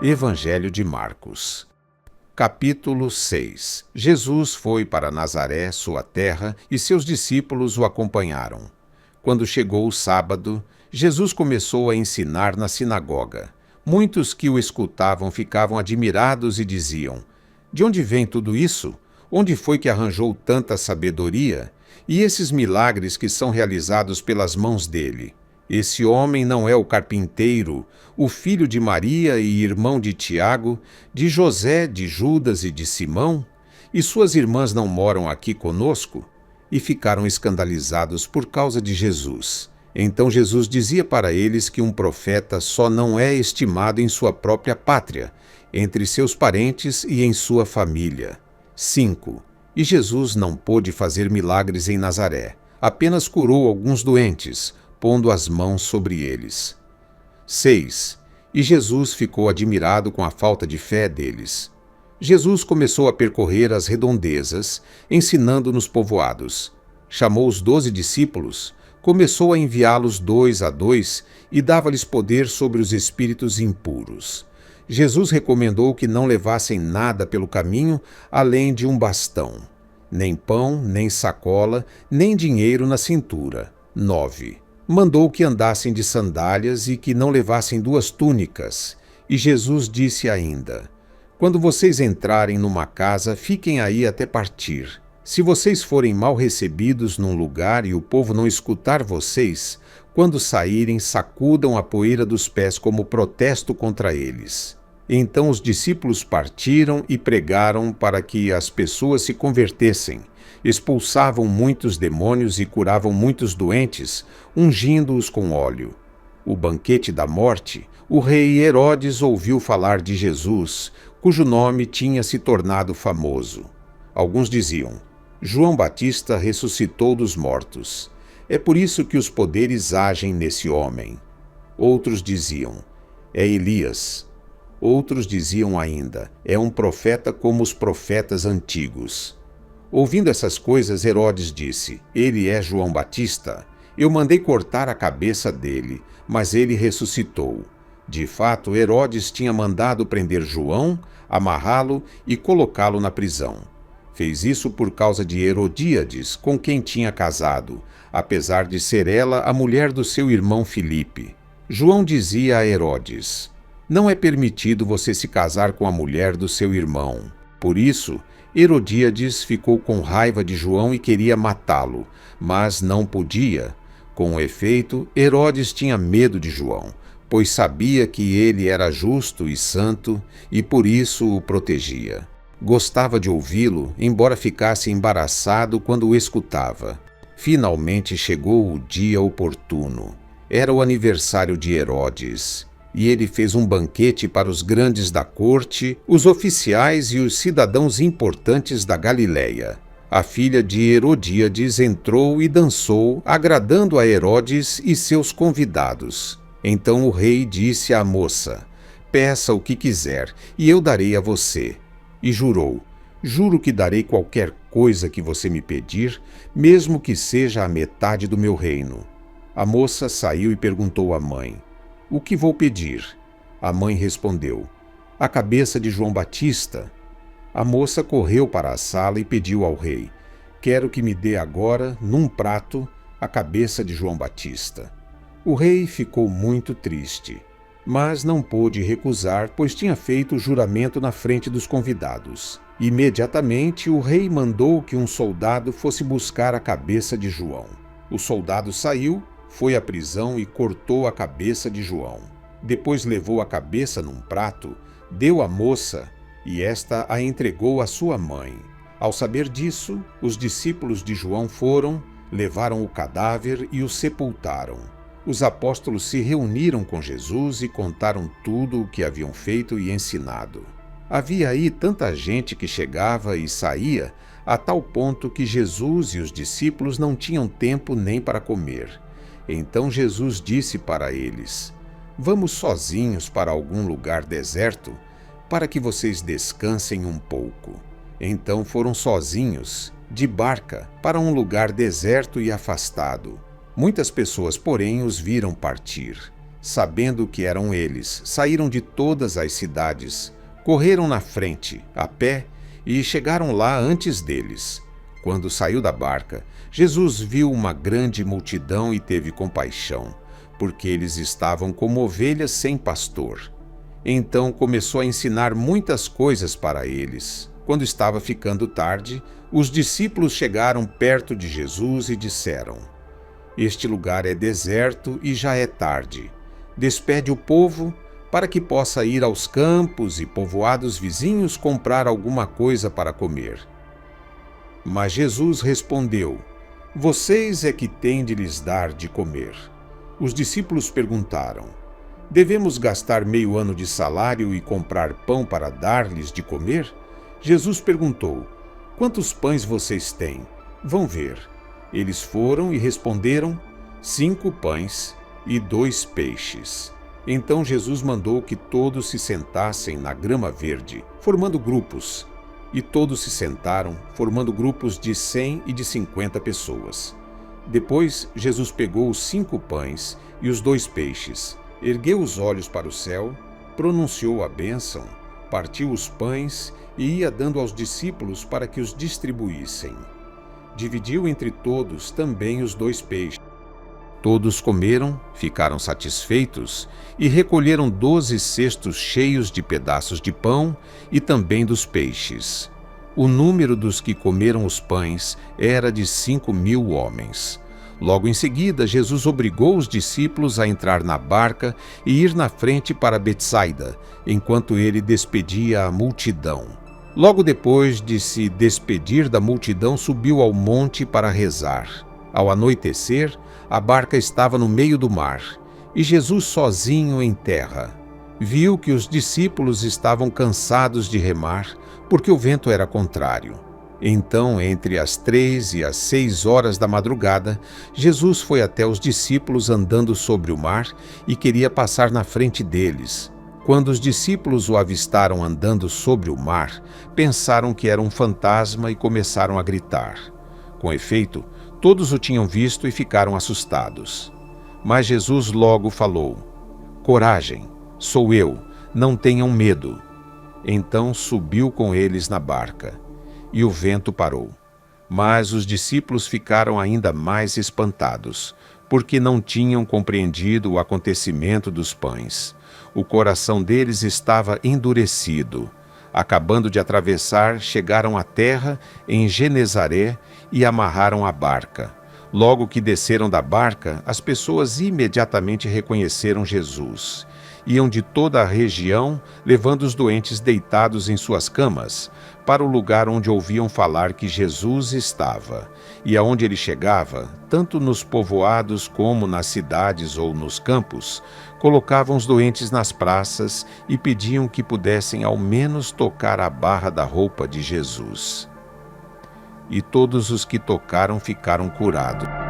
Evangelho de Marcos. Capítulo 6. Jesus foi para Nazaré, sua terra, e seus discípulos o acompanharam. Quando chegou o sábado, Jesus começou a ensinar na sinagoga. Muitos que o escutavam ficavam admirados e diziam: "De onde vem tudo isso? Onde foi que arranjou tanta sabedoria? E esses milagres que são realizados pelas mãos dele? Esse homem não é o carpinteiro, o filho de Maria e irmão de Tiago, de José, de Judas e de Simão? E suas irmãs não moram aqui conosco?" E ficaram escandalizados por causa de Jesus. Então Jesus dizia para eles que um profeta só não é estimado em sua própria pátria, entre seus parentes e em sua família. 5. E Jesus não pôde fazer milagres em Nazaré, apenas curou alguns doentes, pondo as mãos sobre eles. 6. E Jesus ficou admirado com a falta de fé deles. Jesus começou a percorrer as redondezas, ensinando nos povoados. Chamou os 12 discípulos, começou a enviá-los 2 a 2 e dava-lhes poder sobre os espíritos impuros. Jesus recomendou que não levassem nada pelo caminho além de um bastão. Nem pão, nem sacola, nem dinheiro na cintura. 9. Mandou que andassem de sandálias e que não levassem 2 túnicas. E Jesus disse ainda: "Quando vocês entrarem numa casa, fiquem aí até partir. Se vocês forem mal recebidos num lugar e o povo não escutar vocês, quando saírem, sacudam a poeira dos pés como protesto contra eles." Então os discípulos partiram e pregaram para que as pessoas se convertessem. Expulsavam muitos demônios e curavam muitos doentes, ungindo-os com óleo. O banquete da morte, o rei Herodes ouviu falar de Jesus, cujo nome tinha se tornado famoso. Alguns diziam: "João Batista ressuscitou dos mortos. É por isso que os poderes agem nesse homem." Outros diziam: "É Elias." Outros diziam ainda: "É um profeta como os profetas antigos." Ouvindo essas coisas, Herodes disse: "Ele é João Batista. Eu mandei cortar a cabeça dele, mas ele ressuscitou." De fato, Herodes tinha mandado prender João, amarrá-lo e colocá-lo na prisão. Fez isso por causa de Herodíades, com quem tinha casado, apesar de ser ela a mulher do seu irmão Filipe. João dizia a Herodes: "Não é permitido você se casar com a mulher do seu irmão." Por isso, Herodíades ficou com raiva de João e queria matá-lo, mas não podia. Com efeito, Herodes tinha medo de João, pois sabia que ele era justo e santo e por isso o protegia. Gostava de ouvi-lo, embora ficasse embaraçado quando o escutava. Finalmente chegou o dia oportuno. Era o aniversário de Herodes. E ele fez um banquete para os grandes da corte, os oficiais e os cidadãos importantes da Galiléia. A filha de Herodíades entrou e dançou, agradando a Herodes e seus convidados. Então o rei disse à moça: "Peça o que quiser, e eu darei a você." E jurou: "Juro que darei qualquer coisa que você me pedir, mesmo que seja a metade do meu reino." A moça saiu e perguntou à mãe: "O que vou pedir?" A mãe respondeu: "A cabeça de João Batista." A moça correu para a sala e pediu ao rei: "Quero que me dê agora, num prato, a cabeça de João Batista." O rei ficou muito triste, mas não pôde recusar, pois tinha feito o juramento na frente dos convidados. Imediatamente o rei mandou que um soldado fosse buscar a cabeça de João. O soldado saiu, foi à prisão e cortou a cabeça de João. Depois levou a cabeça num prato, deu à moça e esta a entregou à sua mãe. Ao saber disso, os discípulos de João foram, levaram o cadáver e o sepultaram. Os apóstolos se reuniram com Jesus e contaram tudo o que haviam feito e ensinado. Havia aí tanta gente que chegava e saía, a tal ponto que Jesus e os discípulos não tinham tempo nem para comer. Então Jesus disse para eles: "Vamos sozinhos para algum lugar deserto, para que vocês descansem um pouco." Então foram sozinhos, de barca, para um lugar deserto e afastado. Muitas pessoas, porém, os viram partir. sabendo que eram eles, saíram de todas as cidades, correram na frente, a pé, e chegaram lá antes deles. Quando saiu da barca, Jesus viu uma grande multidão e teve compaixão, porque eles estavam como ovelhas sem pastor. Então começou a ensinar muitas coisas para eles. Quando estava ficando tarde, os discípulos chegaram perto de Jesus e disseram: Este lugar é deserto e já é tarde. Despede o povo para que possa ir aos campos e povoados vizinhos comprar alguma coisa para comer. Mas Jesus respondeu: Vocês é que têm de lhes dar de comer. Os discípulos perguntaram: Devemos gastar meio ano de salário e comprar pão para dar-lhes de comer? Jesus perguntou: Quantos pães vocês têm? Vão ver. Eles foram e responderam: 5 pães e 2 peixes. Então Jesus mandou que todos se sentassem na grama verde, formando grupos. E todos se sentaram, formando grupos de 100 e de 50 pessoas. Depois, Jesus pegou os 5 pães e os 2 peixes, ergueu os olhos para o céu, pronunciou a bênção, partiu os pães e ia dando aos discípulos para que os distribuíssem. Dividiu entre todos também os 2 peixes. Todos comeram, ficaram satisfeitos e recolheram 12 cestos cheios de pedaços de pão e também dos peixes. O número dos que comeram os pães era de 5.000 homens. Logo em seguida, Jesus obrigou os discípulos a entrar na barca e ir na frente para Betsaida, enquanto ele despedia a multidão. Logo depois de se despedir da multidão, subiu ao monte para rezar. Ao anoitecer, a barca estava no meio do mar, e Jesus sozinho em terra. Viu que os discípulos estavam cansados de remar, porque o vento era contrário. Então, entre as 3 e as 6 horas da madrugada, Jesus foi até os discípulos andando sobre o mar e queria passar na frente deles. Quando os discípulos o avistaram andando sobre o mar, pensaram que era um fantasma e começaram a gritar. Com efeito, todos o tinham visto e ficaram assustados. Mas Jesus logo falou: Coragem, sou eu, não tenham medo. Então subiu com eles na barca, e o vento parou. Mas os discípulos ficaram ainda mais espantados, porque não tinham compreendido o acontecimento dos pães. O coração deles estava endurecido. Acabando de atravessar, chegaram à terra em Genezaré e amarraram a barca. Logo que desceram da barca, as pessoas imediatamente reconheceram Jesus. Iam de toda a região, levando os doentes deitados em suas camas, para o lugar onde ouviam falar que Jesus estava. E aonde ele chegava, tanto nos povoados como nas cidades ou nos campos, colocavam os doentes nas praças e pediam que pudessem ao menos tocar a barra da roupa de Jesus. E todos os que tocaram ficaram curados.